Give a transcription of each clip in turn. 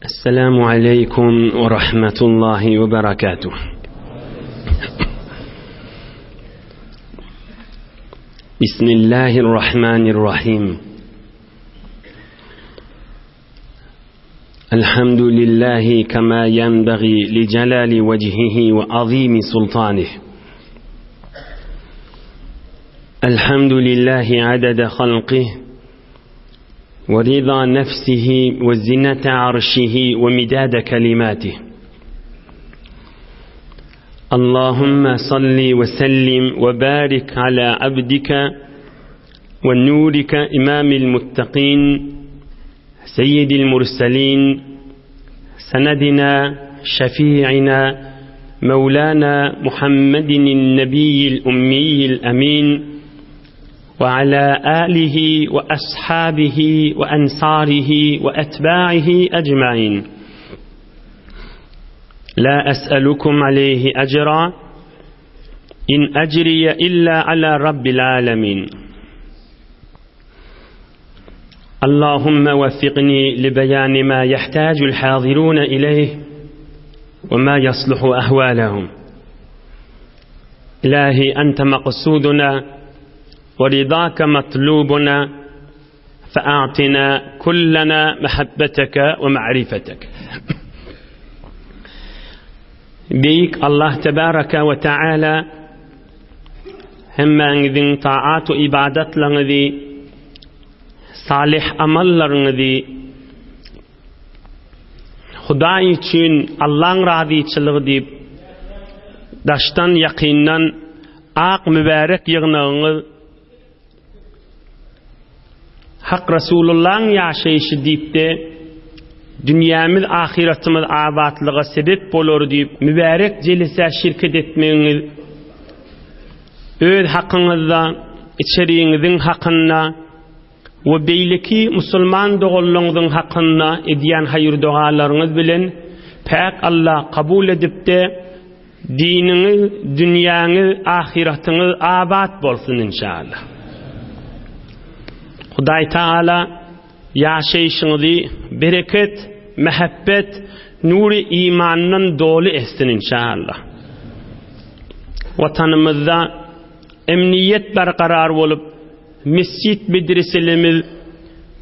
السلام عليكم ورحمة الله وبركاته. بسم الله الرحمن الرحيم. الحمد لله كما ينبغي لجلال وجهه وعظيم سلطانه. الحمد لله عدد خلقه ورضا نفسه وزنة عرشه ومداد كلماته. اللهم صل وسلم وبارك على عبدك ونورك إمام المتقين سيد المرسلين سندنا شفيعنا مولانا محمد النبي الأمي الأمين وعلى آله وأصحابه وأنصاره وأتباعه أجمعين. لا أسألكم عليه أجرا إن أجري إلا على رب العالمين. اللهم وفقني لبيان ما يحتاج الحاضرون إليه وما يصلح أهوالهم. إلهي أنت مقصودنا ورضاك مطلوبنا، فأعطنا كلنا محبتك ومعرفتك. بيك الله تبارك وتعالى هم أنذن طاعات وإبادات لنذي صالح أمل لنذي خداي تشين الله راضي تشلغدي داشتان يقينا آق مبارك يغنغ hak Resulullah'ın yaşayışı deyip de dünyamız ahiretimiz abatlığa sebep olur deyip mübarek celise şirket etmeyiniz, öz hakkınızda içeriğinizin hakkında ve beyleki Müslüman doğulluğunuzun hakkında ediyen hayır dualarınız bilen pek Allah kabul edip de dininiz, dünyanız, ahiretiniz abat bolsun inşallah. Huday Teala yaşayışınızı bereket, mehabbet, nuri imanının dolu etsin inşallah. Vatanımızda emniyet berqarar olup mescid medreselerimiz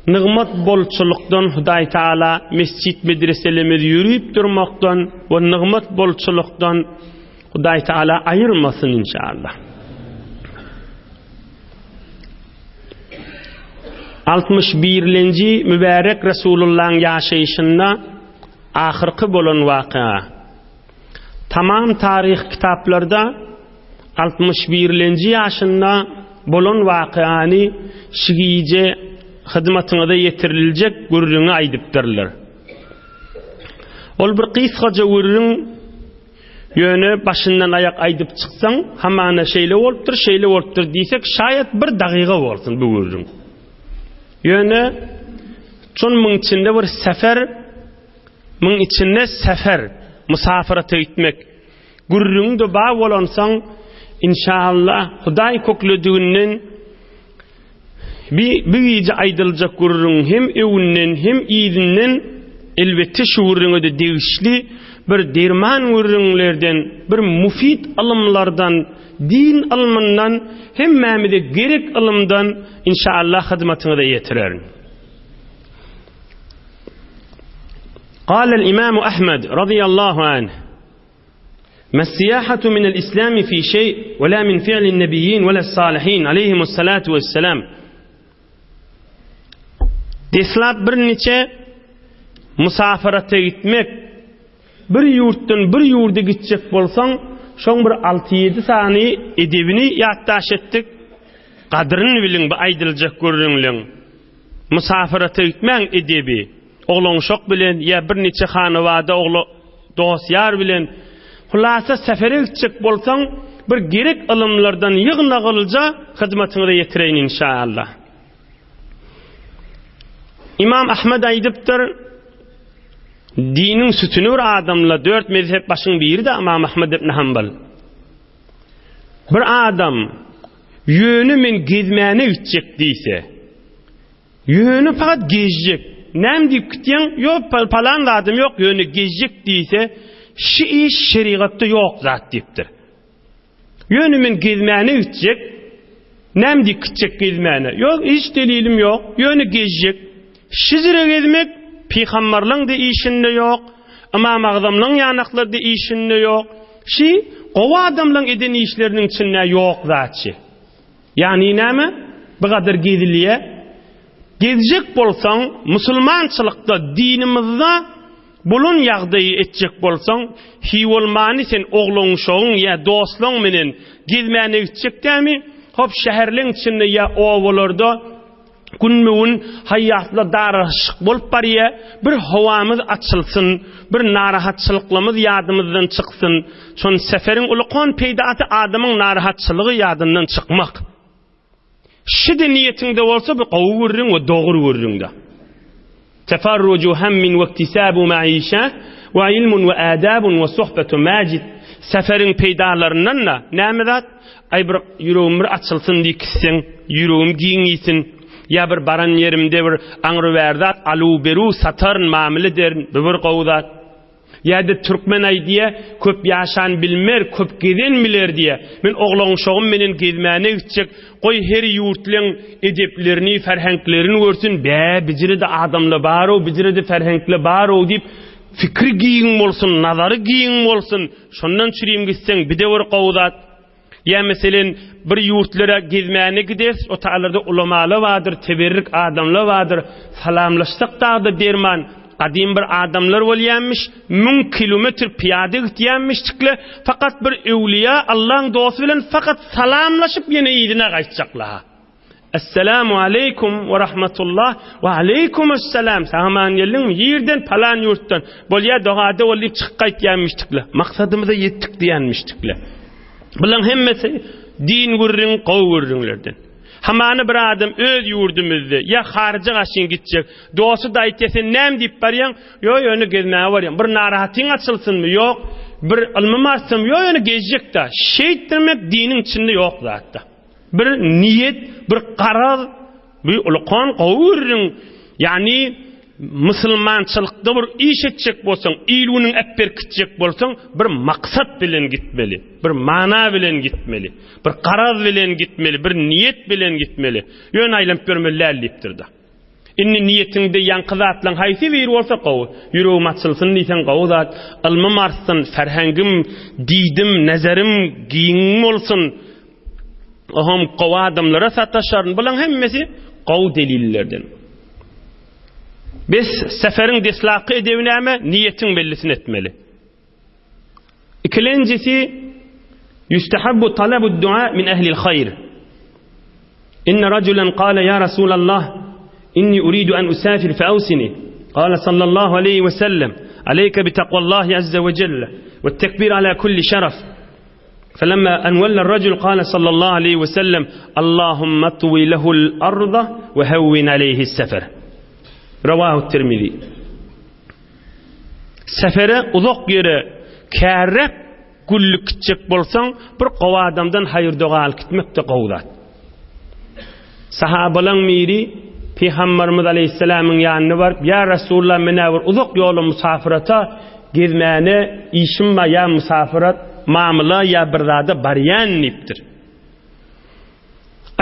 nığmat bolçuluktan Huday Teala mescid medreselerimiz yürüyüp durmaktan ve nığmat bolçuluktan Huday Teala ayırmasın inşallah. 61. mübarek Resulullah'ın yaşayışında ahirki bolan vakıa. Tamam tarih kitaplarda 61. yaşında bolan vakıanı şigice hizmetine de yetirilecek gurrunu aydıptırlar. Ol bir kıysaca gurrun yönü başından ayak aydıp çıksan hamana şeyle oluptur diysek şayet bir dakika olsun bu gurrun. Yönü çün mın içinde bir sefer, mın içinde sefer musafirata gitmek gurrun da bağ olansan inşallah Huday kokludığının bir iyice aydılacak gurrun hem evinin hem iyidinden elbette şuurunu da değişli bir derman gurrunlardan bir mufid alımlardan din alımından hem memede gerek alımdan inşallah hizmetine de yetirer. قال الإمام أحمد رضي الله عنه ما السياحة من الإسلام في شيء ولا من فعل النبيين ولا الصالحين عليهم الصلاة والسلام. Deslat bir neçe musafirata gitmek, bir yurttan bir yurda gidecek bolsan şoň bir 6-7 sany edebini ýatdaş etdik. Kadrını bilin bu aydılacak görünlüğün. Musafirata gitmen edebi. Oğlun şok bilen ya bir neçe hanıvada oğlu dosyar bilen. Hulasa sefere gidecek bolsan bir gerek alımlardan yığnağılca hizmetine de yetireyin inşallah. İmam Ahmed aydıptır. Dinin sütünü bir adamla 4 mezhep başın biri de İmam Ahmed ibn Hanbal. Bir adam yönü men gezmeni gidecek deyse, yönü fakat gezecek. näme diýip gitýän? Ýok palan adam ýok, ýöne gezjek diýse, şu iş şeriatda ýok zat diýipdir. Ýöne men gezmäne gitjek, näme diýip gitjek gezmäne? Ýok, hiç delilim ýok, ýöne gezjek. Şizire gezmek peygamberliň de işinde ýok, Imam Azamlyň ýanaklarynda işinde ýok. Şi gowa adamlaryň eden işleriniň içinde ýok zatçy. Yani näme? Bu kadar geziliye. Gezecek bolsaň, musulmançylykda, dinimizde bulun ýagdaýy etjek bolsaň, hiwolmany sen ogluň şoň ýa dostlaň menen gezmäne gitjekdämi? Hop şäherliň içinde ýa owalarda günmüň hayatla daraşyk bolup barýa, bir howamyz açylsyn, bir narahatçylyklarymyz ýadymyzdan çyksyn. Şon seferiň ulukon peýdaty adamyň narahatçylygy ýadyndan çykmak. Şide niyetinde bolsa bir gowy görüň we dogry görüň da. Tefarruju hammin we iktisabu ma'isha we ilmun we adabun we suhbatu majid. Seferiň peýdalaryndan näme zat? Ay bir ýüregim bir açylsyn diýiksen, ýüregim giňisin. Ya bir baran yerimde bir aňry berdat alu beru satarn mamily derin bir gowdat. Ya da Türkmen aýdýa köp ýaşan bilmer, köp gezen biler diýe. Men oglaň şoğum menen gezmäne gitjek, goý her ýurtlaryň edeplerini, ferhenklerini görsün. Bijiride adamlar baro, bijiride ferhenkler baro diýip fikri giýiň bolsun, nazary giýiň bolsun. Şondan çürüýüm gitseň bide bir gowdat. Ya meselen bir ýurtlara gezmäne gides, o taýlarda ulamalar vardyr, teberrik adamlar vardyr. Salamlaşsak da berman. Qadim bir adamlar bolýanmış, 1000 kilometr piyade gitýänmiş tikle, fakat bir ewliya Allah'ın dostu bilen fakat salamlaşyp ýene ýydyna gaýtjaklar. Assalamu aleykum ve rahmetullah ve aleykumussalam. Saman gelin yerden palan yurtdan. Bolýa dogada bolyp çykyp gaýtýanmış tikle. Maksadymyza ýetdik diýänmiş tikle. Bulan hemmesi din gurrun, gow gurrunlardan. Hamany bir adam öz ýurdumyzda ya harjy gaşyn gitjek. Dostu da aýtsa näme diýip barýan? Ýok, ýöne gezmäge barýan. Bir narahatyň açylsynmy? Ýok. Bir ilmim artsam, ýok, ýöne gezjek da. Şeýtdirmek diniň içinde ýok zatda. Bir niyet, bir garaz, bir ulkan gowurun. Yani musulmançylykda bir iş etjek bolsaň, ilwiniň äpper kitjek bolsaň, bir maksat bilen gitmeli, bir mana bilen gitmeli, bir garaz bilen gitmeli, bir niyet bilen gitmeli. Ýöne aýlanıp görmeliler diýipdir da. Inni niyetiňde ýankyzatlaň haýsy bir bolsa gowy, ýüregim açylsyn diýsen gowy zat, ilmim artsyn, ferhengim, diýdim, nazarim giňim bolsun. Aham gowy adamlara sataşaryn. Bulan hemmesi gowy delillerden. Biz seferin deslaqı edevnäme niyetin bellisin etmeli. İkincisi yustahabbu talabu dua min ehli'l hayr. İnne raculan qala ya Resulallah inni uridu an usafir fa awsini. Qala sallallahu aleyhi ve sellem aleyke bi taqwallahi azza ve celle ve tekbir ala kulli şeref. فلما أن ولى الرجل قال صلى الله عليه وسلم اللهم اطوي له الأرض وهون عليه السفر. Ravahu Tirmizi. Sefere uzak yere kärrek güllük gitjek bolsaň, bir gowa adamdan hayır doga alyp gitmek de gowdat. Sahabalaryň miri Peygamberimiz aleyhisselamyň ýanyna barıp, "Ya Rasulullah, mene bir uzak ýoly musafirata gezmäne işim ma ya musafirat mamyla ya bir zada barýan" diýipdir.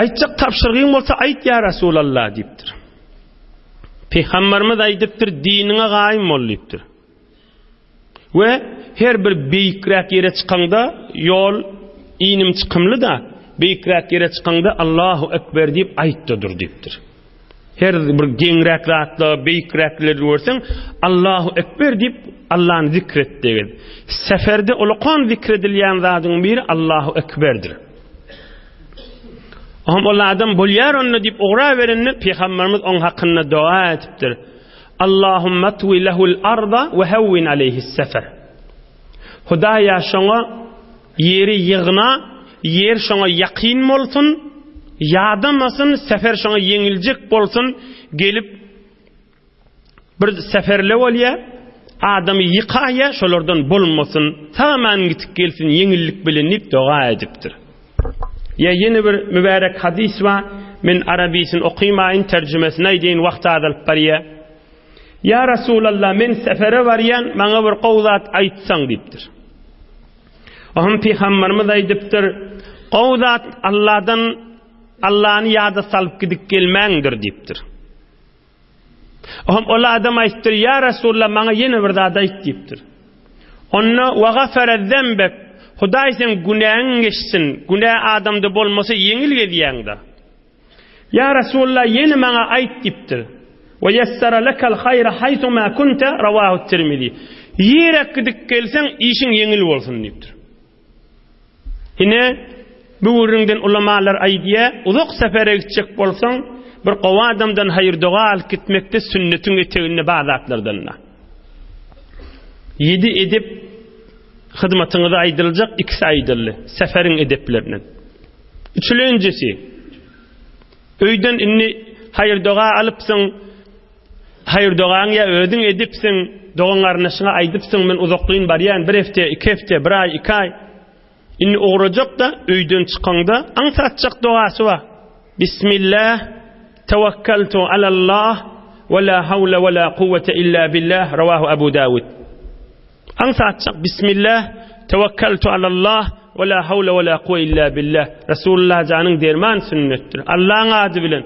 Aýtjak tapşyrygyň bolsa aýt ya Rasulullah diýipdir. Peygamberimiz aýdypdyr, diniňe gaýym bol diýipdir. We her bir beýikräk ýere çykanda ýol inim çykymly da, beýikräk ýere çykanda Allahu ekber diýip aýtdyr diýipdir. Her bir geňräk zatly beýikräkler görseň Allahu ekber diýip Allahny zikret diýip. Seferde ulkan zikredilýän zatyň biri Allahu ekberdir. Aham ol adam bolýar onu diýip ogra berenni Peygamberimiz on hakynda dua etipdir. Allahumma twi lahul arda we hawwin alayhi as-safar. Hudaýa şoňa ýeri ýygna, yer şoňa ýaqyn bolsun, ýadamasyn, sefer şoňa ýeňiljek bolsun, gelip bir seferle bolýa, adamy ýykaýa, şolardan bolmasyn, tamamen gitip gelsin, ýeňillik bilen diýip dua edipdir. Ya yeni bir mübarek hadis var. Men Arabisini okuýmaýyn, terjümesini aýdyn, wagt azalyp barýa. Ya Resulallah men sefere varyan bana bir qowzat aýtsaň diýipdir. Oňam Peygamberimiz aýdypdyr, qowzat Allah'ın ýada salyp gidip gelmäňdir diýipdir. Oňam ol adam aýtdyr, ya Resulallah bana ýene bir zat aýt diýipdir. Onna wa gafara zembek, Hudaý sen günäňiň geçsin, günä adamda bolmasa yeňil gedýäňdir. Ya Resulallah ýene bana aýt diýipdir. Ve yessara lekal hayra haythu ma kunta rawahu Tirmizi. Ýerek gidip gelseň işiň yeňil bolsun diýipdir. Ine bu ýerinden ulamalar aýdýa, uzak sefere gitjek bolsaň, bir gowa adamdan hayır doga alyp gitmekde sünnetiň eteginde bazatlardan. 7 edip hyzmatyňyza aýdylyjak, 2 aýdyrly seferiň edeplerinden. Üçüncüsi, öýden inni hayır doga alypsyň, hayır dogaň ya özüň edipsiň, dogaň arnaşyna aýdypsyň, men uzaklygyň barýan 1 hefte, 2 hefte, 1 ay, 2 ay. Inni oğrajak da öýden çykanda aňsatjak dogasy bar. Bismillah, tawakkaltu alallah, ve la hawla ve la kuvvete illa billah, rawahu Abu Dawud. Aňsatjak Bismillah, tawakkaltu alallah, ve la hawla ve la kuvvete illa billah. Resulullah janyň derman sünnetdir. Allah'ın adı bilen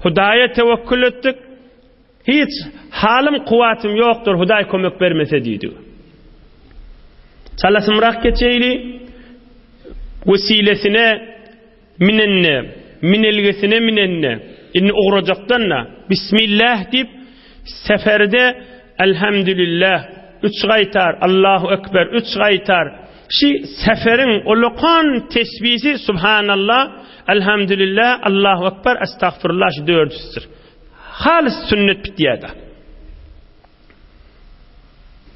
Hudaýa tewekkül etdik. Hiç halim kuwatym ýokdur, Hudaý kömek bermese diýdi. Çalasymrak geçeýli, wesilesine minenne, minelgesine minenne, inni ograjakdanna Bismillah diýip seferde elhamdülillah 3 gaýtar, Allahu ekber 3 gaýtar. Şi seferiň ulukan tesbisi subhanallah, elhamdülillah, Allahu ekber, estağfirullah 4'dür. Halis sünnet bitýärdi.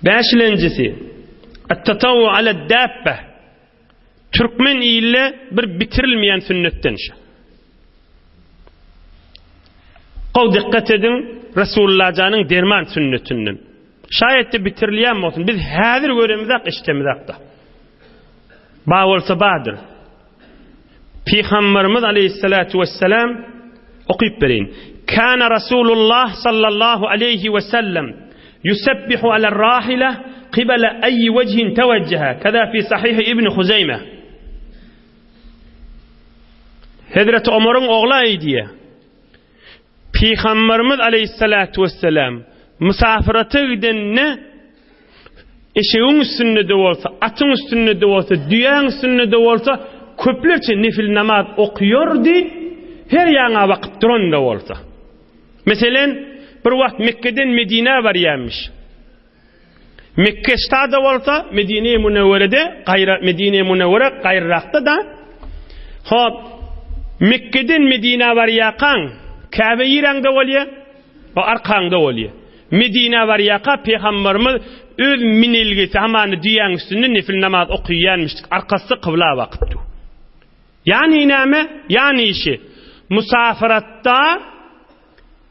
5-nji at-tatawwu ala ad-dabba. Türkmen ýyly bir bitirilmeýän sünnetden. Gaw dikkat edin, Resulullah janyň derman sünnetinden. Şaýatda bitirilýän bolsun, biz häzir göremizak, işlemizakda. Ba bolsa badyr. Peygamberimiz aleyhissalatu vesselam okuyup bereyin. Kana Rasulullah sallallahu aleyhi ve sellem yusabbihu alar-rahila qibala ayyi wajhin tawajjaha. Kaza fi sahih İbn Huzeyme. Hazreti Ömer'in oğlu aýdýa. Peygamberimiz aleyhissalatu vesselam musafirata gidenne eşeğin üstünde de olsa, atın üstünde de olsa, düýäň üstünde de olsa köplerçe nefil namaz okuyordu. Her ýaňa wagt duranda bolsa. Meselen bir wagt Mekke'den Medine barýarmış. Mekke ştada bolsa, Medine-i Munawwara'da, Medine-i Munawwara gaýrrakda da. Hop, Mekke'den Medine barýakan, Kabe ýerinde bolýar, o arkaňda bolýar. Medine barýaka Peygamberimiz öz minilgisi hamany düýäň üstünde nefil namaz okuýanmışdyk. Arkasy kıbla wagtdy. Yani näme? Yani işi musafiratta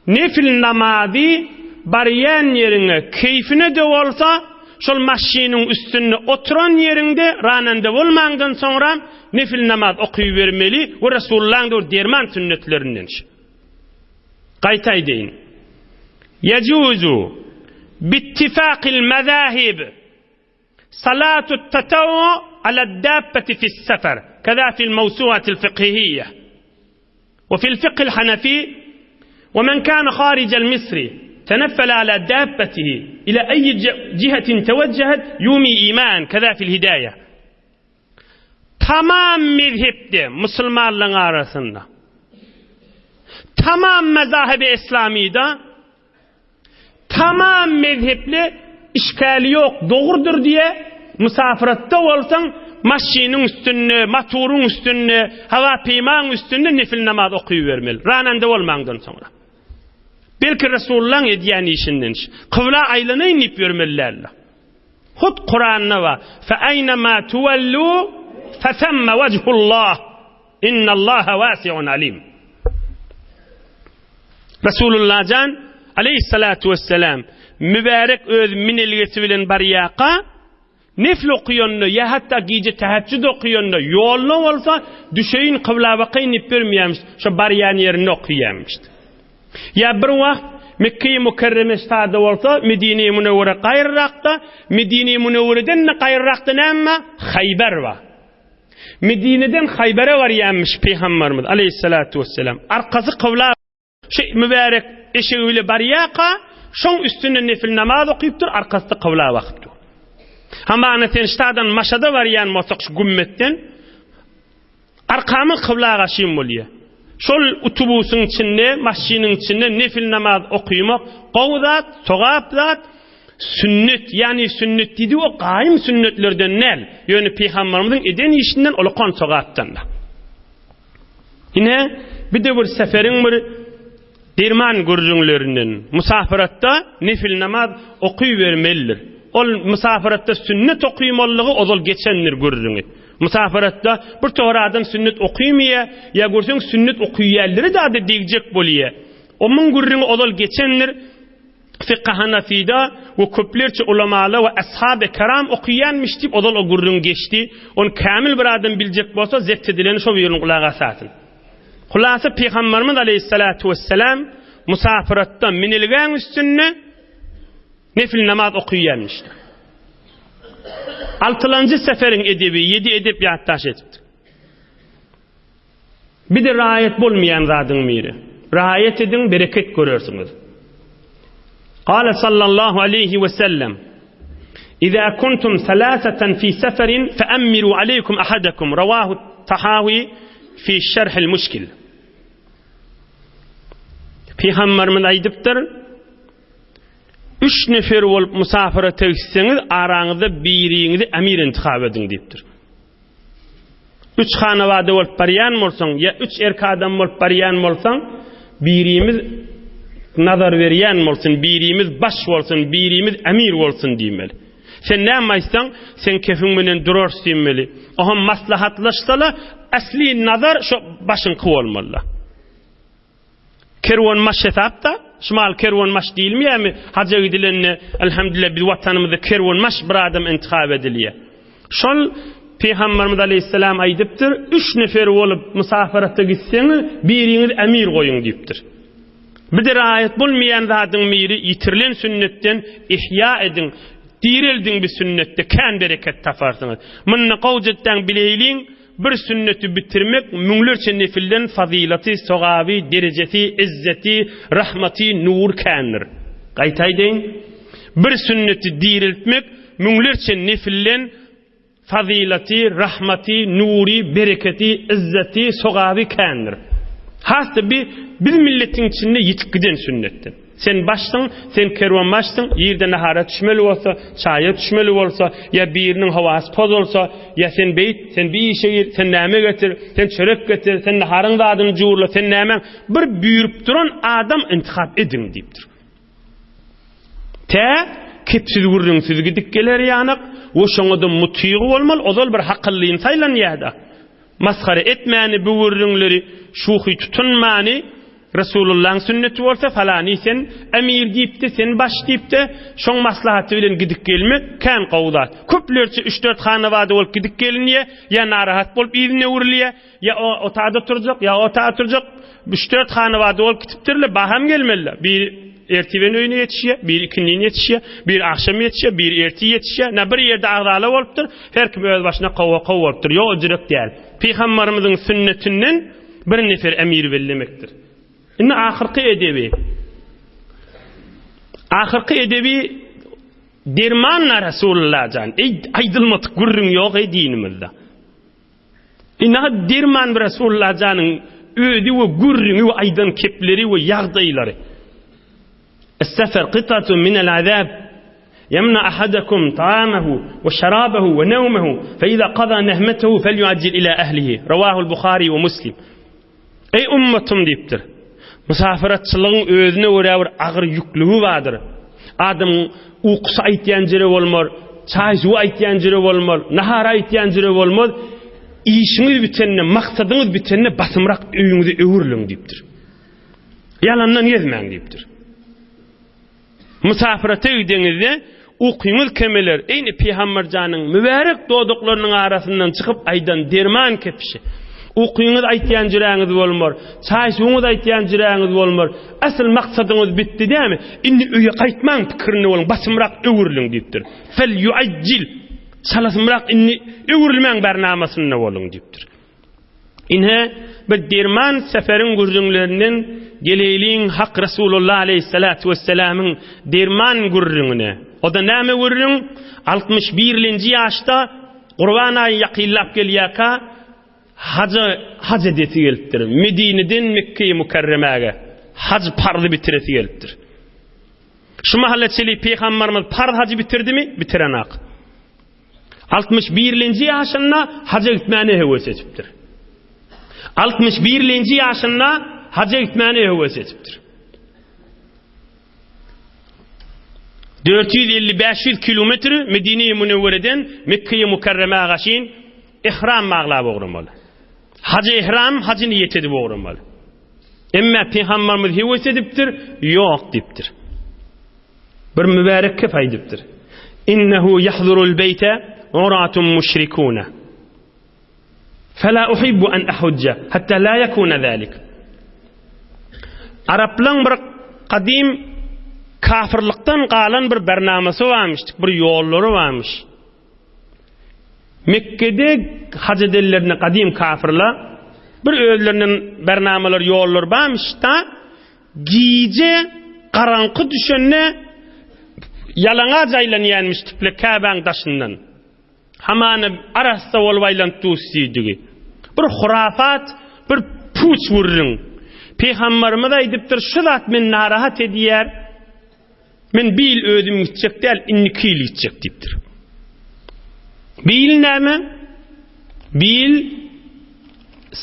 nefil namazy barýan ýerine keyfine de bolsa, şol maşynyň üstünde oturan ýerinde rananda bolmaňdan soňra nefil namaz okuýbermeli we Resulullah'ın derman sünnetlerinden. Gaýtaý deyin. Yejuzu bittifaqil mazahib salatu at-tatawwu ala ad-dabbati fi as-safar, kaza fi al-mawsu'ati al-fiqhiyya wa fi al-fiqh al-hanafi wa man kana kharij al-misr تنفل على دابته إلى أي جهة توجهت يومي إيمان كذا في الهداية. Tamam mezhepte Müslümanların arasında, tamam mezhebi İslami'de, tamam mezhepli işgali yok, doğrudur diye musafiratta olsan maşinin üstünde, motorun üstünde, hava peymanın üstünde nefil namaz okuyuvermeli. Rananda olmadan sonra. Belki Resulullah'ın ediyen işinden. Kıvla aylana inip vermelilerle. Hud Kur'an'na var. فَاَيْنَمَا تُوَلُّوا فَثَمَّ وَجْهُ اللّٰهِ اِنَّ اللّٰهَ وَاسِعٌ عَلِيمٌ. Resulullah can aleyhissalatu vesselam mübarek öz minilgesi bilen bariyaka nefil okuyonlu ya hatta gece teheccüd okuyonlu yollu olsa düşeyin kıvla bakayın ip vermeyemiş. Şu bariyan yerini okuyamıştı. Ya bir vaxt Mekke-i Mukerreme ştada bolsa, Medine-i Münewwere gaýrrakda, Medine-i Münewwere'den gaýrrakda näme? Hayber var. Medine'den Hayber'e var yanmış Peygamberimiz aleyhissalatu vesselam. Arkası kıvla mübarek eşeğiyle bariyaka, şon üstüne nefil namaz okuyuptur, arkası da kıvla vakıptır. Ama aneten ştadan maşada var yan mosak şu gümmetten, arkamı kıvla gaşıyım oluyor. Şol utubusun içinde, maşinin içinde nefil namaz okuymak, qovzat, soğapzat, sünnet, yani sünnet dedi o qaim sünnetlerden nel? Yani Peygamberimizin eden işinden olukan soğaptan da. Yine bir de bir seferin bir derman gurrunlerinden musafiratta nefil namaz okuyuvermelidir. Ol musafiratta sünnet okuymallığı ozal geçenler gurrunu. Musafiratta bir toğradan sünnet okuymuyor, ya görsen sünnet okuyuyorları da diyecek boluyor. Onun gurrunu ozal geçenler Fiqh Hanafida ve köplerçe ulamalı ve ashab-ı kiram okuyanmış deyip ozal o gurrun geçti. On kamil bir adam bilecek bolsa zept edileni şo yerin kulağa asatın. Hulasa Peygamberimiz aleyhissalatu vesselam musafiratta minilgen üstünne nefil namaz okuyanmıştı. 6. seferin edebi 7 edep yattaş etipti. Bir de raayet bolmayan zadın miri. Raayet edin, bereket görürsünüz. قال صلى الله عليه وسلم إذا كنتم ثلاثة في سفر فأمروا عليكم أحدكم رواه الطحاوي في شرح المشكل. Peygamberimiz aydıptır, 3 nefer olup musafira tegseniz aranızda birinizi emir intikab edin deyiptir. 3 hanavada olup bariyan bolsaň ya 3 erkek adam olup bariyan bolsaň birimiz nazar veriyen bolsun, birimiz baş bolsun, birimiz emir bolsun diýmeli. Sen nämeýsan, sen kefin menen durar diýmeli. Oha maslahatlaşsalar, asli nazar şu başın kıw bolmaly. Kerwan maş hesapda, şumal kerwan maş diýilmeýärmi? Haja gidilenni elhamdülillah biz watanymyzda kerwan maş bir adam intikab edilýär. Şol Peygamberimiz aleyhisselam aýdypdyr, 3 nefer bolup musafiratda gitseňiz, biriniz emir goýun diýipdir. Bir de ayet bulmayan zatın miri yitirilen sünnetten ihya edin, dirildiň bir sünnette kan bereket taparsınız. Munna qawjatdan bileýin, bir sünneti bitirmek müňlerçe nefilden fazilaty, sogaby, derecesi, izzeti, rahmati, nur kanır. Gaýtaýdyň, bir sünneti diriltmek müňlerçe nefilden fazilaty, rahmati, nuri, bereketi, izzeti, sogaby kanır. Hasta bir milletin içinde yitip giden sünnetten. Sen başsın, sen kervan başsın, yerde nahara düşmeli olsa, çaya düşmeli olsa, ya birinin havası poz olsa, ya sen beyt, sen bir işe gir, sen näme getir, sen çörek getir, sen naharın da adını juurla, sen näme, bir büyürüp duran adam intikab edin deyipdir. Kepsiz gurrun siz gidip geler yanak, o şoňada mutiýy bolmaly, ozal bir hakyllyň saýlan ýa-da. Maskara etmäni bu gurrunları şuhy tutunmani, Resulullah'ın sünneti olsa falani sen emir deyipti, sen baş deyipti, şoň maslahaty bilen gidip gelmek kan qowdat. Köplerçe 3-4 hanawada bolup gidip gelinýär, ya narahat bolup ýerine urilýär, ya o taada turjak, ya o taada turjak. 3-4 hanawada bolup gitipdirler, baham gelmeliler. Bir ertiwen öýüne ýetişýär, bir ikindin ýetişýär, bir akşam ýetişýär, bir erti ýetişýär. Na bir ýerde agdaly bolupdyr, her kim öz başyna qowwa bolupdyr. Ýok ujrak däl. Peygamberimiziň sünnetinden bir nefer emir bellemekdir. Inna ahirki edebi. Ahirki edebi dermanla Resulullah can. Aydılmatık gurrun yok dinimizde. Inna derman Resulullah canın ödi ve gurrun ve aydan kepleri ve yağdayları. Es-sefer qit'atun minel azab. يمنع أحدكم طعامه وشرابه ونومه فإذا قضى نهمته فليعجل إلى أهله رواه البخاري ومسلم. Ey ummatum deyipdir. Musafiratçılığın özüne öräbir ağır yüklüğü vardır. Adam uykusy aýtýan jere bolmar, çay suw aýtýan jere bolmar, nahar aýtýan jere bolmaz. İşiňiz bitenne, maksadyňyz bitenne basymrak öýüňizi öwürleň deyipdir. Yalandan gezmäň deyipdir. Musafirata gidenizde ukyňyz kemeler, eýni Peygamber janyň mübarek doduklarının arasından çıkıp aydan derman kepişi. Okuýuňyz aýtýan jüräňiz bolmar, çaý suwuňyz aýtýan jüräňiz bolmar. Asl maksadyňyz bitdi dämi? Indi öýe gaýtmaň pikirini boluň, basymrak öwürliň diýipdir. Fel yuajjil. Salasymrak inni öwürlmäň barnamasyna boluň diýipdir. Inhe bir derman seferin gurrunlerinden geleyliğin hak Resulullah aleyhissalatu vesselam'ın derman gurrunine. O da näme gurrun? 61-nji ýaşda Qurban ayı ýakynlap gelýärka hac edeti gelipdir. Medineden Mekke'ye Mukarremäge hac pardy bitireti gelipdir. Şu mahalletçilik Peygamberimiz pardy hacı bitirdimi? Bitirenak. 61-nji ýaşynda haja gitmäne heves etipdir. 61-nji ýaşynda haja gitmäne heves etipdir. 450-500 kilometr Medine-i Münewwereden Mekke'ye Mukarremäge gaşyn ihram maglap ogurmaly. Hacı ihram, hacı niyet edip ogurmaly. Emma Peygamberimiz heves edipdir, ýok dipdir. Bir mübarek kep aýdypdyr. İnnehu yahdurul beyte uratun müşrikuna. Fela uhibbu an ahujja hatta la yakuna zalik. Araplan bir qadim kafirlikten qalan bir barnamasy varmış, bir ýollary varmış. Mekke'de hac edenlerine qadim kafirler bir özlerinin barnamalary ýollary varmış da giýje garanky düşenne yalanga jaýlanýanmış tipli Ka'baň daşyndan. Hamany arasda bolbaýlan tuýsydigi. Bir hurafat, bir puç wurrun. Peygamberimiz aýdypdyr, şu zat men narahat edýär. Men bil özüm gitjek däl, inni kili gitjek diýipdir. Bil näme? Bil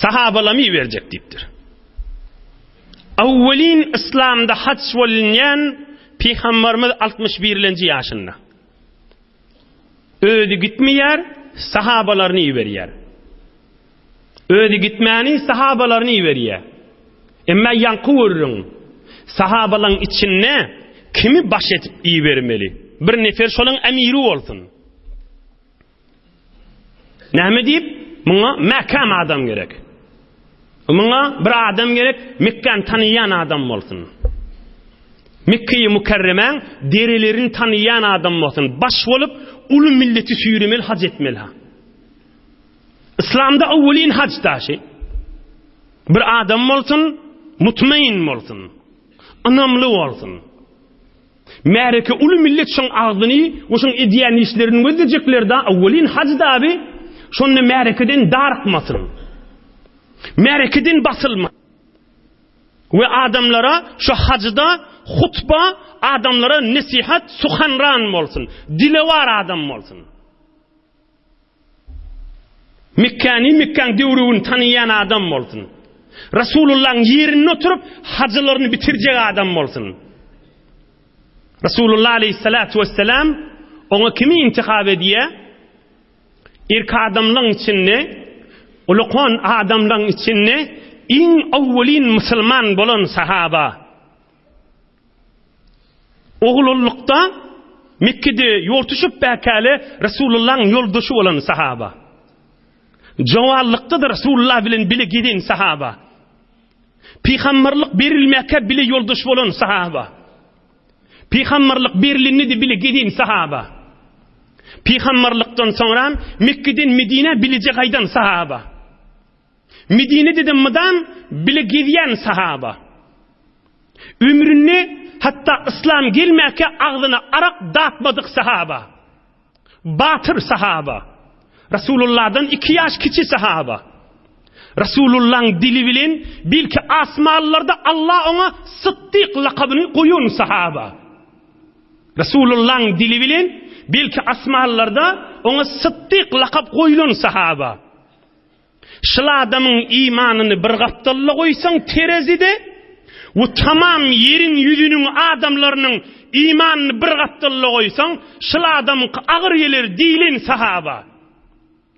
sahabalamy berjek diýipdir. Awwelin İslamda hac bolýan Peygamberimiz 61-nji ýaşynda. Öýdi gitmeýär, sahabalaryny berýär. Öýdi gitmäni sahabalaryny berýär. Emma ýanky wurrun. Sahabalaryň içinde kimi baş etip bermeli? Bir nefer şolaň emiri bolsun. Näme diýip? Muňa makam adam gerek. Muňa bir adam gerek, Mekke'ni tanıyan adam bolsun. Mekke'yi Mukarremäň derelerini tanıyan adam bolsun. Baş bolup ulu milleti süýremeli, hac etmeli. İslamda awwelin hac taşy. Bir adam bolsun, mutmain bolsun. Anamly bolsun. Märeke ulu millet şoň agdyny, oşoň edýän işlerini gözlejekler-de awwelin hac daby şonu määrekeden darıkmasın. Määrekeden basılma. Ve adamlara şu hacda hutba, adamlara nasihat, suhanran olsun. Dilevar adam olsun. Mekkan devrüğünü tanıyan adam olsun. Resulullah'ın yerine oturup hacılarını bitirecek adam olsun. Resulullah aleyhissalatu vesselam ona kimi intikab ediyor? İlk adamların içinde, ulukon adamların içinde en awwelin Müslüman bolan sahaba. Oğlullukta Mekke'de yol düşüp bekale Resulullah'ın yoldaşı olan sahaba. Jawallıkta da Resulullah bilen bile giden sahaba. Peygamberlik berilmeke bile yoldaş bolan sahaba. Peygamberlik berilini de bile giden sahaba. Peygamberlikten sonra Mekke'den Medine bilecek aydan sahaba. Medine dedim mıdan bile gidiyen sahaba. Ömrünü hatta İslam gelmeke ağzına arak dağıtmadık sahaba. Batır sahaba. Resulullah'dan 2 yaş kiçi sahaba. Resulullah'ın dili bilen bil ki asmalılarda Allah ona Sıddık lakabını koyun sahaba. Resulullah'ın dili bilen bil ki asmalılarda ona Sıddık lakab koyulun sahaba. Şıla adamın imanını bir gaptalla koysan terezide ve tamam yerin yüzünün adamlarının imanını bir gaptalla koysan şıla adamın ağır gelir dilin sahaba.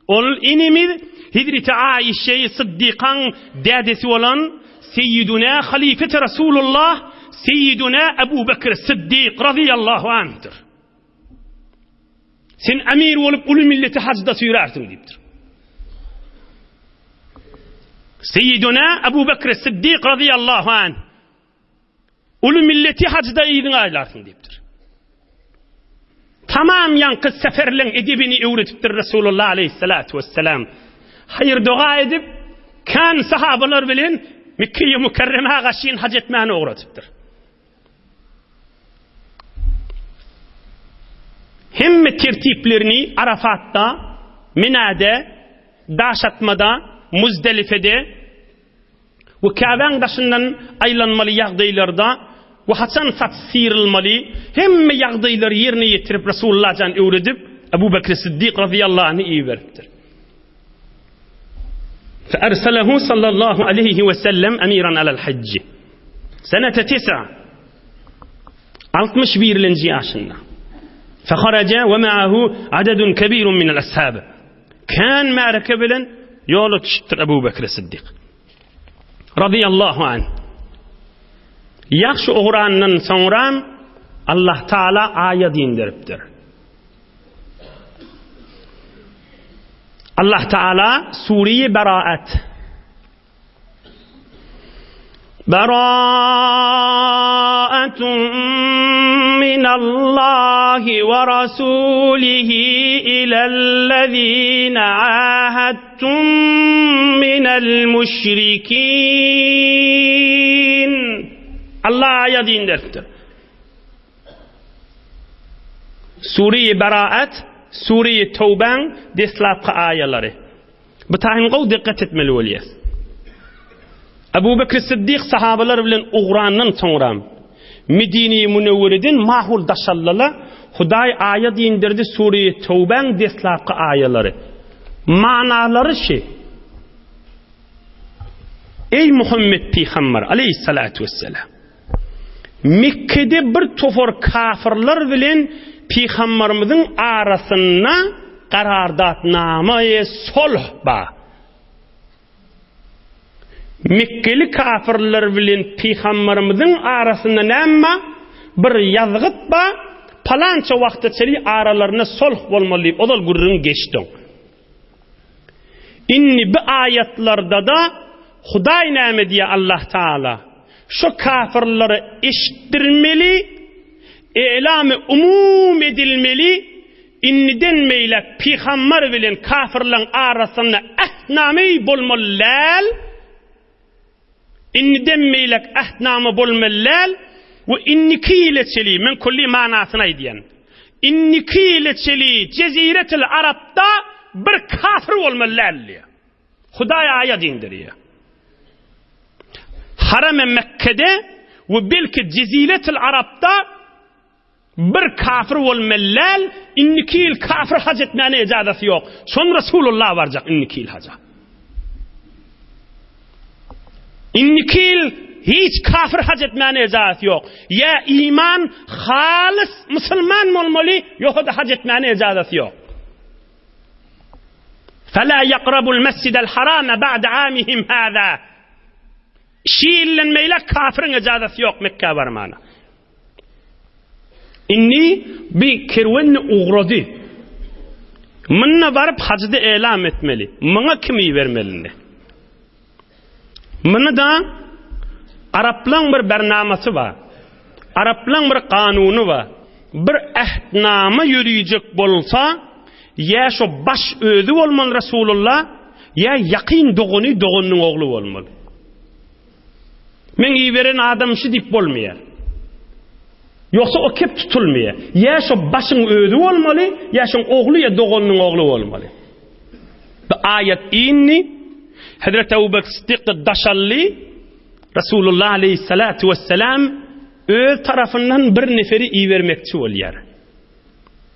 Ol inimiz Hidreti Aişe-i Sıddık'ın dədesi olan Seyyiduna Halifeti Resulullah Seyyiduna Ebu Bekir Sıddık radıyallahu anh'tır. Sen emir olup ulu milleti hacda süyrersin deyiptir. Seyyiduna Ebu Bekir Siddiq radıyallahu anh ulu milleti hacda idin aylarsın deyiptir. Tamam yankı seferlen edibini öğretiptir Resulullah aleyhissalatu vesselam. Hayır dua edip kan sahabalar bilen Mekke-i Mükerreme'ye gaşin hac etmeni öğretiptir. Hem tertiplerini Arafat'ta, Mina'da, Daşatma'da, Muzdelife'de ve Kabe'nin daşından aylanmalı yağdaylarda ve haçan sat sıyrılmalı hem yağdayları yerine getirip Resulullah'dan öğretip Ebu Bekir Siddiq radıyallahu anh'ı iyi veriptir. فأرسله صلى الله عليه وسلم أميرا على الحج سنة 61 yaşında. فخرج ومعه عدد كبير من الأصحاب. كان مع ركبلا يولو تشتر أبو بكر الصديق رضي الله عنه. Yaxşı uğrandan sonra Allah Teala ayet indiriptir. Allah Teala Sure-i Beraat Beraatun minallahi ve rasulihi ilellezine ahadtum minel müşrikin. Allah ayet indiriptir. Sure-i Beraat, Sure-i Tevbe'nin deslapkı ayaları. Bu tahinqo dikkat etmeli oliyaz. Ebu Bekir Siddiq sahabalar bilen uğrandan sonra Medine-i Münevvere'den mahul daşallala Huday ayet indirdi Sure-i Tevbe'nin deslapkı ayaları. Manaları şey. Ey Muhammed Peygamber aleyhissalatu vesselam. Mekke'de bir tofor kafirler bilen Peygamberimizin arasına qarardatnamaya sulh ba. Mekkeli kafirler bilen Peygamberimizin arasında näme bir yazgıt ba, palança wagtçely aralarına sulh bolmaly. Odal gurrun geçdi. İnni bu ayetlarda da Huday näme diye Allah Teala şu kafirleri işittirmeli, e'lami umum edilmeli, inniden meyle Peygamber bilen kafirlerin arasında ahdname bolmalyal, inniden meyle ahdname bolmalyal ve innikileçeli men kulli manasına ediyen. Innikileçeli Ceziretil Arab'da bir kafir olmalyal. Huday ayet indiriyor. Haram-ı Mekke'de ve belki Ceziretil Arab'da bir kafir olmalyal, innikil kafir hac etmene icazeti yok. Son Resulullah varacak innikil haca. İnnikil hiç kafir hac etmene icazeti yok. Ya iman halis Müslüman olmalı, yok da hac etmene icazeti yok. فَلَا يَقْرَبُ الْمَسْجِدَ الْحَرَامَ بَعْدَ عَامِهِمْ هَذَا. Şiillenmeyle kafirin icazeti yok Mekke varmana. İnni bir kervanı uğradı. Mınna varıp hacda elam etmeli. Mına kimi vermeli? Mına da Arapların bir bernamesi var. Arapların bir kanunu var. Bir ahdname yürüyecek bolsa ya şu baş özü olmalı Resulullah ya yakin doğunun oğlu olmalı. Men iyi veren adam şu dip bolmayar. Yoksa o kep tutulmuyor. Ya şu başın özü olmalı, ya şu oğlu ya doğunun oğlu olmalı. Bu ayet inni Hazreti Ebu Bekir Siddiq daşallı Resulullah aleyhissalatu vesselam öz tarafından bir neferi iyi vermekçi oluyor.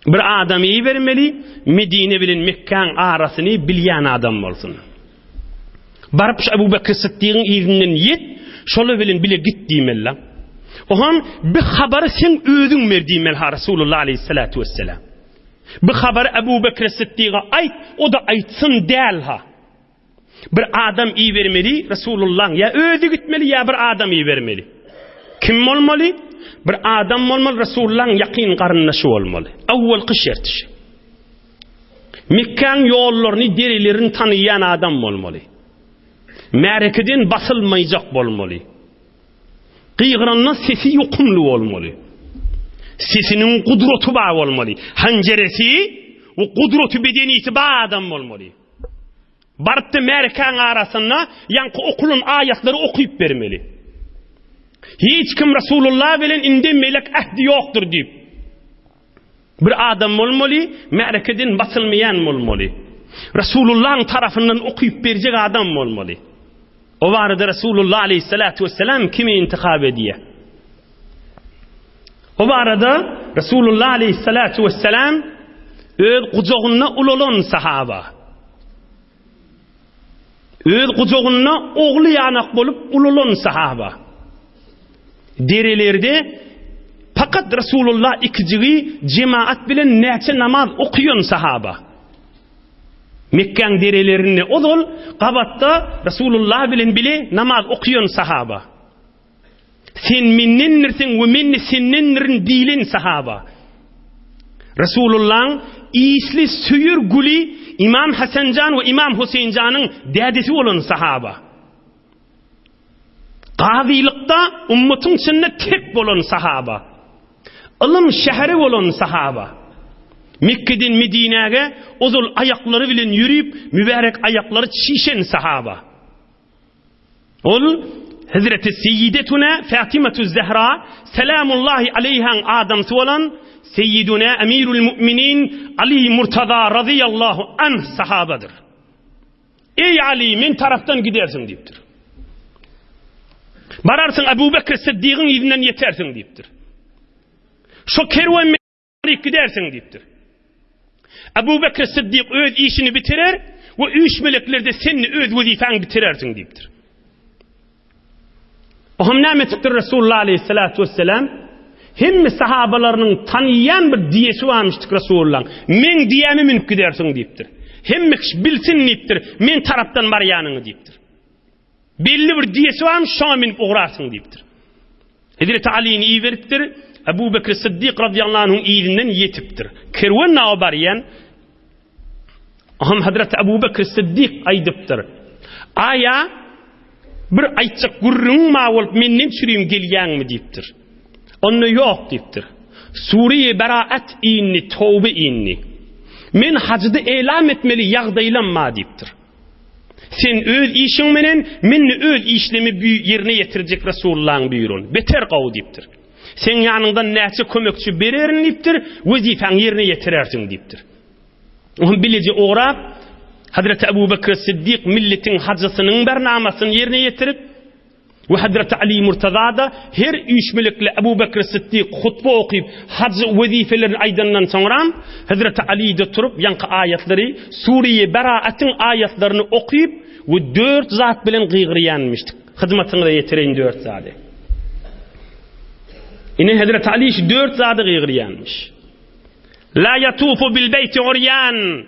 Bir adam iyi vermeli, Medine bilen Mekke'nin arasını bilyen adam olsun. Barıp Ebu Bekir Siddiq'in izinden yet, şolu bilen bile git diymella. Ohan bir haberi sen özün verdiğimel ha Resulullah aleyhissalatu vesselam. Bir haberi Ebu Bekir Siddiq'a ait, o da aitsın değil ha. Bir adam iyi vermeli Resulullah ya özü gitmeli ya bir adam iyi vermeli. Kim olmalı? Bir adam olmalı Resulullah'ın yakin qarınnaşı olmalı. Avval kış yertişi. Mekke'nin yollarını, derilerini tanıyan adam olmalı. Märkeden basılmayacak bolmaly. Qiyğırandan sesi yuqumlu bolmaly. Sesinin kudreti bar bolmaly. Hanceresi o kudreti bedenisi bar adam bolmaly. Barıptı märkan arasında yankı okulun ayetleri okuyup bermeli. Hiç kim Resulullah bilen indi melek ahdi yoktur deyip. Bir adam bolmaly, märkeden basılmayan bolmaly. Resulullah'ın tarafından okuyup verecek adam bolmaly. O vardı Resulullah aleyhissalatu vesselam kimi intikab ediye? O vardı Resulullah aleyhissalatu vesselam öz kucağına ulolan sahaba. Öz kucağına oğlu yanak bolup ulolan sahaba. Derelerde fakat Resulullah ikiciği cemaat bilen näçe namaz okuyan sahaba. Mekke'nin derelerini odol, qabatta Resulullah bilen bile namaz okuyan sahaba. Sen minnenirsin ve minni sennennirin dilin sahaba. Resulullah'ın isli süyür guli İmam Hasancan ve İmam Hüseyincan'ın dədesi olan sahaba. Qazilikta ummatın içinde tek olan sahaba. Ilım şehri olan sahaba. Mekke'den Medine'ye ozul ayakları bilen yürüyüp mübarek ayakları çişen sahaba. Ol Hazreti Seyyidetuna Fatimetu Zehra selamullahi aleyhan adamsı olan Seyyiduna Emirul Müminin Ali Murtaza radıyallahu anh sahabadır. Ey Ali men taraftan gidersin deyiptir. Bararsın Ebu Bekir Sıddık'ın izinden yetersin deyiptir. Şu kervan gidersin deyiptir. Ebu Bekir Sıddık öz işini bitirer ve üç melekler de senin öz vazifeni bitirersin deyiptir. Ohum nämetipdir Resulullah aleyhissalatu vesselam hemme sahabalarının tanıyan bir diyesi varmıştık Resulullah. Men diyemi minip gidersin deyiptir. Hemme bilsin deyiptir. Men taraftan baryanını deyiptir. Belli bir diyesi varmış şuna minip uğrarsın deyiptir. Hazreti Ali'ni iyi veriptir. Ebu Bekir Sıddık radıyallahu anh'ın iyilinden yetiptir. Kervanna o baryan aham Hazreti Ebu Bekir Sıddık aydıptır. Aya bir aytsak gurrun ma olup menden çürüyüm gelyen mi deyiptir. Onu yok deyiptir. Suriye beraat inni, tövbe inni. Men hacıda elam etmeli yağdaylanma deyiptir. Sen öz işin menen, menni öz işlemi yerine yetirecek Resulullah'ın buyurun. Beter qav deyiptir. Sen yanından näçe kömekçi bererin deyiptir, vazifen yerine yetirersin deyiptir. Onu bilece uğrap, Hazreti Ebu Bekir Sıddık milletin hacısının bernamasını yerine yetirip, ve Hazreti Ali Murtaza da her üç melekle Ebu Bekir Sıddık hutba okuyup hacı vazifelerini aydandan sonra Hazreti Ali de turup yankı ayetleri Suriye beraatın ayetlerini okuyup ve 4 zat bilen gıygırıyanmıştık. Hizmetini de yetireyin 4 zade. Yine Hazreti Ali 4 zade gıygırıyanmış. La yatufu bil beyti uryan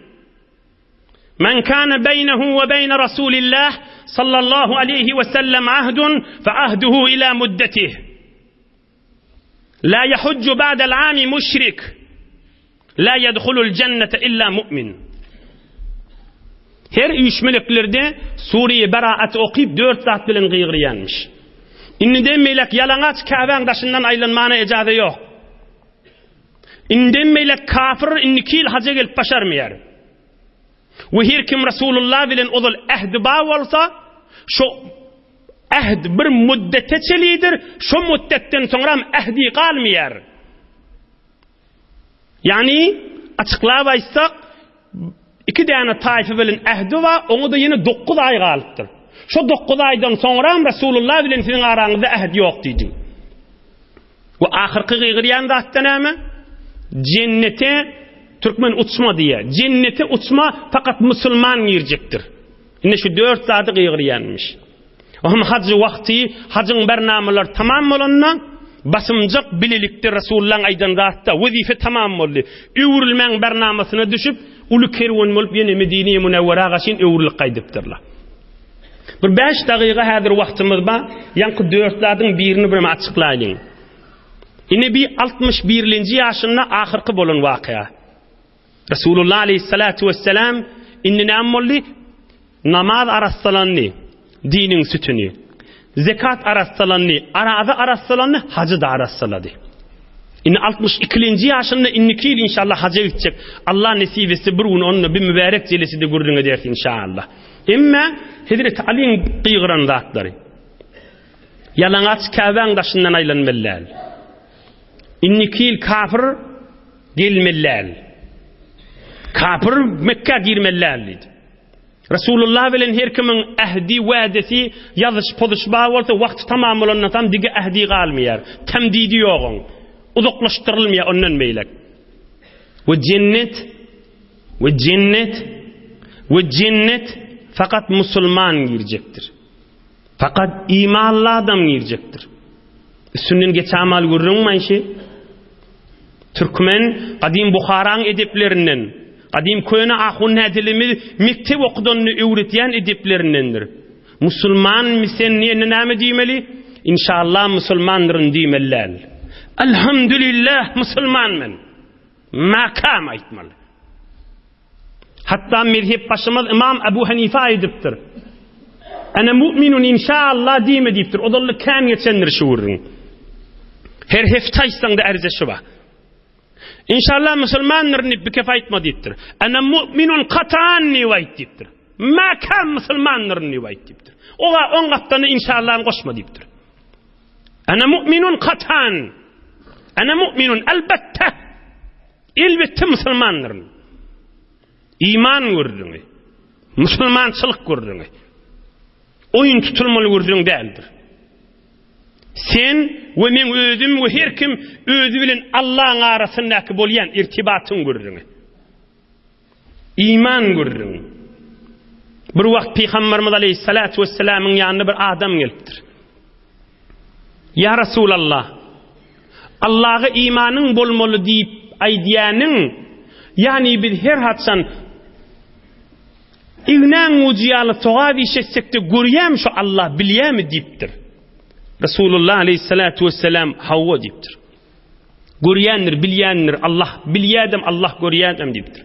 men kana beynehu ve beyne Rasulillah sallallahu aleyhi ve sellem ahdun fe ahduhu ila muddetih. La yahudcu ba'del ami müşrik. La yedhulul cennete illa mu'min. Her üç meleklerde Suriye beraat okuyup 4 zat bilen gıygırıyanmış. İnden melek yalanaç Kabe'nin taşından aylanmana icazı yok. İnden melek kafir innikil hacca gelip başarmayar. Ve her kim Resulullah bilen odul ahd bağ olsa şu ahd bir müddete çelidir. Şu müddetten sonra ahdi kalmayar. Yani açıklığa baysak 2 tane taife bilen ahdi var. Onu da yine 9 ay kalıptır. Şu 9 aydan sonra Resulullah bilen sizin aranızda ahd yok dedi. Ve ahirki gıygıryan da attanama cennete Türkmen uçma diye. Cennete uçma fakat Müslüman girecektir. Yine şu 4 zatı gıygıryanmış. Ohum hacı vakti, hacın bernamalar tamam olanla basımcık bililikte Resulullah'ın aydan rahatta vazife tamam oldu. Öwrülmen bernamasına düşüp ulu kervan olup yine Medine-i Münevveraga şin öwrülük qaydıptırlar. Bir 5 daqiqa hazır vaktimiz var. Yankı 4 zatın birini bir açıklayayım. Yine bir 61. yaşında ahirki bolun vakıya. Resulullah aleyhissalatu vesselam inni namolli namaz arassalanni dinin sütünü. Zekat arassalanını, araza arassalanını hacı da arassaladı. 62. yaşında 2 yıl inşallah hacca gidecek. Allah nasip etse bir gün onunla bir mübarek celesi de gurrun edersin inşallah. Ama Hazreti Ali'nin kıygıran zatları. Yalanaç Kabe'nin taşından aylanmalılar. 2 yıl kafir gelmeliler. Kafir Mekke girmelilerdi. Resulullah bilen her kimin ahdi vadesi yazış poduşba olsa vaqt tamam olandan tam dige ahdi qalmayar. Temdidi yoğun. Uzaklaştırılmaya ondan meylek. Ve cennet fakat Müslüman girecektir. Fakat imanlı adam girecektir. Sünnin geçamal gurrun şey. Türkmen kadim Bukharan edeplerinden, kadim köne ahun hadilimi mektep okuduğunu öğreten edeplerindendir. Müslüman misen ne namı diymeli? İnşallah Müslümandırın diymeliler. Elhamdülillah Müslümanım. Makam aytmalı. Hatta mezhep başımız İmam Ebu Hanife ediptir. Ana müminun inşallah diyme deyiptir. O da kan geçenler şuurun. Her heftaysan da erzesi var. İnşallah Müslümanların bir kefayetme deyiptir. Ana müminun katan nivayet deyiptir. Makam Müslümanların nivayet deyiptir. On kaptanı inşallah'ın koşma deyiptir. Ana müminun katan. Ana müminun elbette Müslümanların. İman gördüğünü. Müslümançılık gördüğünü. Oyun tutulmalı gördüğün değildir. Sen ve men özüm ve her kim özü bilen Allah'ın arasındaki bolyan irtibatın gördüğünü. İman gördüğünü. Bir vakt Peygamberimiz Aleyhissalatu vesselam'ın yanına bir adam geliptir. Ya Resulallah, Allah'a imanın bolmalı deyip aydiyanın, yani bir her hatsan İgnan uciyalı soğa vişetsek de görüyem şu Allah biliyem deyiptir. Resulullah Aleyhissalatu vesselam Havva deyiptir. Görüyendir, biliyendir, Allah biliyedem, Allah görüyedem deyiptir.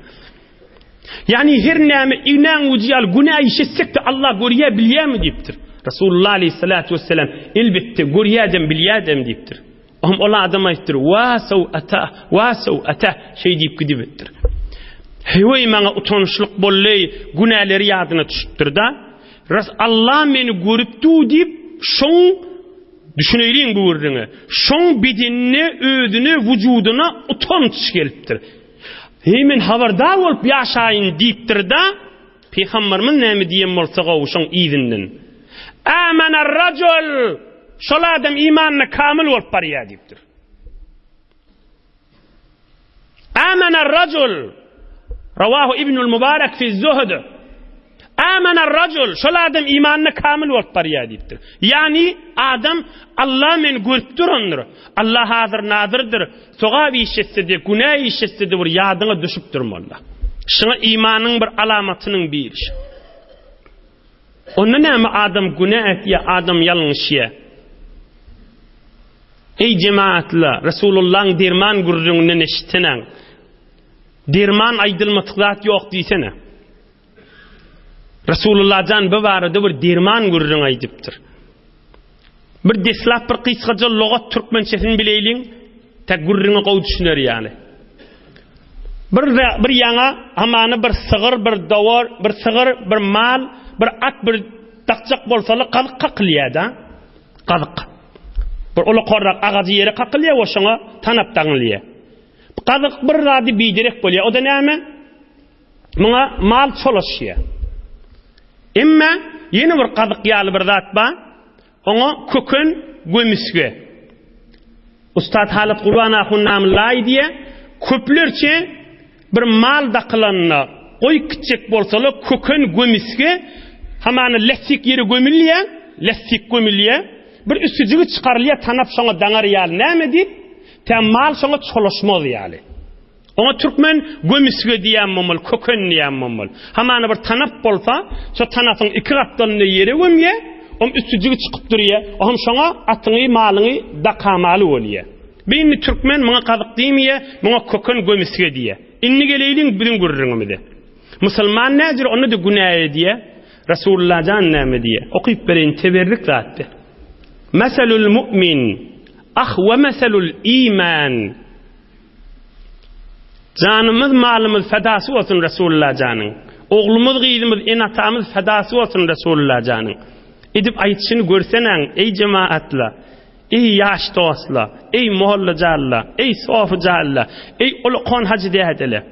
Yani her neyme İgnan uciyalı günah işetsek de Allah görüye biliyem deyiptir. Resulullah Aleyhissalatu vesselam elbette görüyedem, biliyedem deyiptir. Ola adam ayttir, vasav ata şey deyip gidiptir. Hevey bana utanışlık bollay günahları yadına düşüptür da Allah beni görüptü deyip şon düşüneylin buyurduğunu şon bedenine, ödüne, vücuduna utanç geliptir. Hemen haberdar olup yaşayın deyiptir da Peygamberimiz nemi diyem olsa o şon izinden Amener racul şol adam imanına kamil olup bariya deyiptir. Amener racul Ravahu İbnül Mübarek fi zuhd. Amener racul. Şol adam imanına kamil olup bariya deyiptir. Yani adam Allah men görüptür ondur. Allah hazır nazırdır. Soğa bir işetse de, günah işetse de bir yadına düşüp durmalı. Şuna imanın bir alamatının bir iş. Onun neyme adam günah et ya adam yanlış ya. Ey cemaatla Resulullah'ın derman gurrundan eşitinen derman aydılmatıklat yok diysene. Resulullah'dan bir varıda bir derman gurrun aydıptır. Bir deslap bir kıyskaca logat Türkmençesini bileylin tek gurrunu koy düşünür yani. Bir yana amanı bir sığır, bir davar, bir sığır, bir mal, bir at, bir takcak bolsalı qadık kakılıyada. Qadık. Bir olu korrak ağacı yeri kakılıyor o şuna tanap dağınlıyor. Qadık bir radi bidirek boluyor. O da neyme? Buna mal çolaşıyor. Ama yeni bir qadık yalı bir zat ba. Ona kökün gömüsge. Ustad Halit Kurban Ahun namlay diye köplerçe bir mal daqılanına oy küçük bolsalı kökün gömüsge hamanı lessik yeri gömülüyor. Lessik gömülüyor. Bir üstücüğü çıkarılıyor tanap şuna danar yalı. Neyme deyip? Mal şuna çolaşmalı yani. Ona Türkmen gömüsge diyen mamul, kökün diyen mamul. Hamanı bir tanap bolsa, şu tanapın iki katlarını yere gömüyor. Üstücüğü çıkıp duruyor. Oğlum şuna atını, malını da kamalı oluyor. Beyni Türkmen bana qadık deymiyor, bana kökün gömüsge diye. İnni geleylin bütün gurrunu de. Müslüman nedir? Onu da günah ediyor. Resulullah can näme diye. Okuyup bereyin teberrik zatdy. Meselul mu'min ve meselul iman. Canımız malımız fedası olsun Resulullah canın. Oğlumuz gıydımız enatamız fedası olsun Resulullah canın. Edip aytışını görsenen ey cemaatla, ey yaş dostla, ey mohallacarla, ey sofucarla, ey olukon hacı dehedele.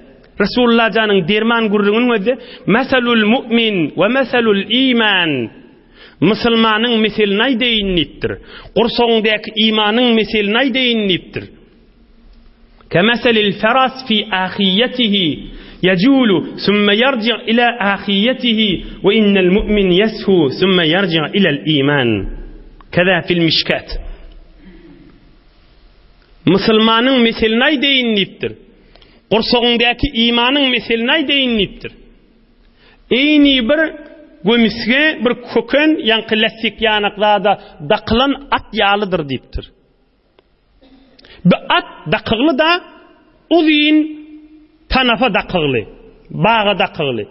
Resulullah canın derman gurrunun öde meselul mu'min ve meselul iman. Müslümanın meseline değiniptir. Kursoğundaki imanın meseline değiniptir. Kemeselil feras fi ahiyetihi yeculu sümme yerci' ila ahiyetihi ve innel mu'min yeshu sümme yerci' ila'l iman. Keza fil mişkat. Müslümanın meseline değiniptir. Kursoğundaki imanın meseline değiniptir. Eyni bir gömüsge bir köken yankı lessik yanıqlarda daqılan at yağlıdır deyiptir. Bir at daqıqlı da uzun tanafa daqıqlı, bağa daqıqlı.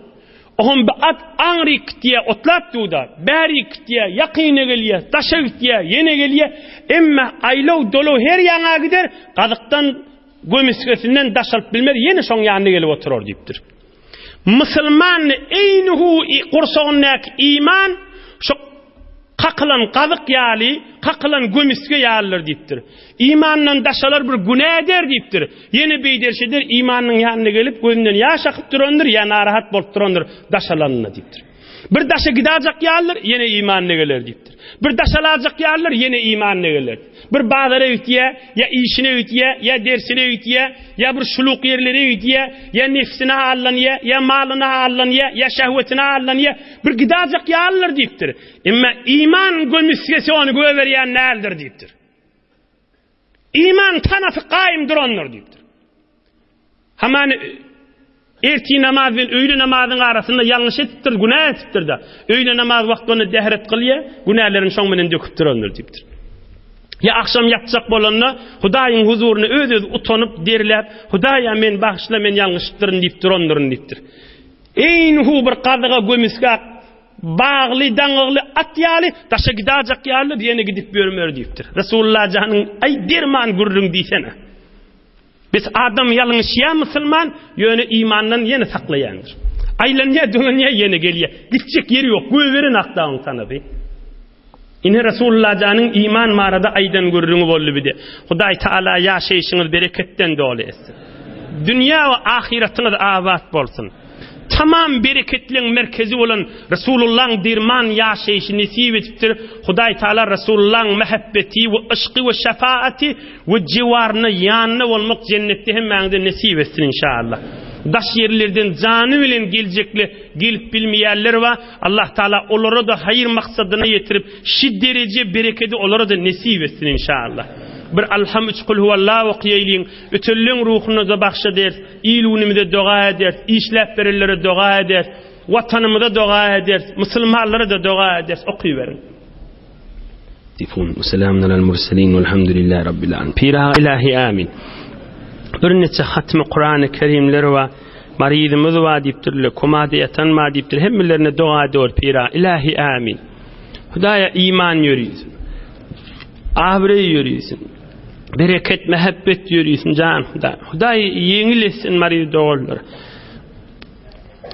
Oğun bir at anrik diye otlap duda, berik diye, yakine geliye, taşık diye, yene geliye, emme aylav dolu her yana gider, qadıqtan gömüskesinden daşalıp bilmer, yeni son yanına gelip oturur deyiptir. Müslüman eynuhu kursoğunnak iman şu kakılan qadık yali, kakılan gömüske yalır deyiptir. İmanla daşalar bir günah eder deyiptir. Yeni beyderşedir imanın yanına gelip gözünden yaş akıp durandır, ya narahat bolup durandır daşalanına deyiptir. Bir daşa gidacak yalır, yine imanına gelir deyiptir. Bir daşalacak yalır, yine imanına gelir. Bir bağlara ütüye, ya işine ütüye, ya dersine ütüye, ya bir şuluk yerlere ütüye, ya nefsine allanıya, ya malına allanıya, ya şehvetine allanıya, bir gidacak yalır deyiptir. Ama iman gömüskesi onu göveriyen naldır deyiptir. İman tanafı kaim duranlar deyiptir. Hemen erti namaz ve öğle namazın arasında yanlış ettir, günah ettir da. Öğle namaz vaktini dehret kılıyor, günahların şonmenen döküp duranlar deyiptir. Ya akşam yatacak bolanla Hudaýyň huzuruna öz utanıp derlep, Hudaýa men bağışla men yanlışdırın deyip duranların deyiptir. Eynuhu bir qadıga gömüske bağlı dangıglı at yali taşa gidacak yali diyene gidip görmür deyiptir. Resulullah canın ay derman gurrun diysene. Biz adam yalın şia Müslüman yönü imandan yeni saklayandır. Aylanya dönünya yeni geliyor. Gidecek yeri yok. Göverin akdağın tanıbı. İne Resulullah canın iman marada aydan gurrunu bollu bide. Hudaý Taala yaşayışınız bereketten dolu etsin. Dünya ve ahiretiniz abat bolsun. Tamam bereketliğin merkezi olan Resulullah'ın dirman yaşayışı nesip etiptir. Hudaý Taala Resulullah'ın mehabbeti ve ışkı ve şefaati ve civarına yanına olmak cennette hemen nesip etsin inşallah. Daş yerlerden canı bilen gelecekli gelip bilmeyenler var. Allah Taala onlara da hayır maksadına yetirip şidderece bereketi onlara da nesip etsin inşallah. Bir alham üç kul huvallahu okuyayın. Ötüllün ruhunuza bahşa der. İyilunimize dua eder. İşlep verilere dua eder. Vatanımıza dua eder. Müslümanlara da dua eder. Okuyuverin. Selamun alel murselin velhamdülillahi rabbil alemin. Pira ilahi amin. Bir neçe hatmi Kur'an-ı Kerimleri var. Maridimiz var deyiptirler. Kumada yatan var deyiptirler. Hemmelerine dua ediyor pira ilahi amin. Hudaýa iman yürüyorsun. Ahire yürüyorsun. Bereket, mehabbet yürüyorsun can Hudaý. Hudaý yeňil etsin marid doğullar.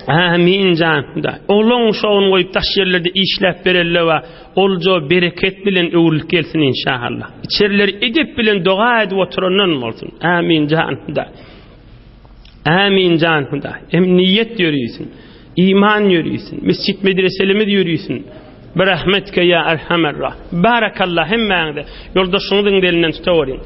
Amin can Hudaý. Oğlun şoğun koyup taş yerlerde işlep berelle ve olca bereket bilen öwürlük gelsin inşallah. İçerileri edip bilen dua edip oturandan olsun. Amin can Hudaý. Amin can Hudaý. Emniyet yürüyorsun. İman yürüyorsun. Mescid medreselimi yürüyorsun. Berahmetke ya erhamer rah. Barakallah hemmende. Yoldaşınızın elinden tutavurun.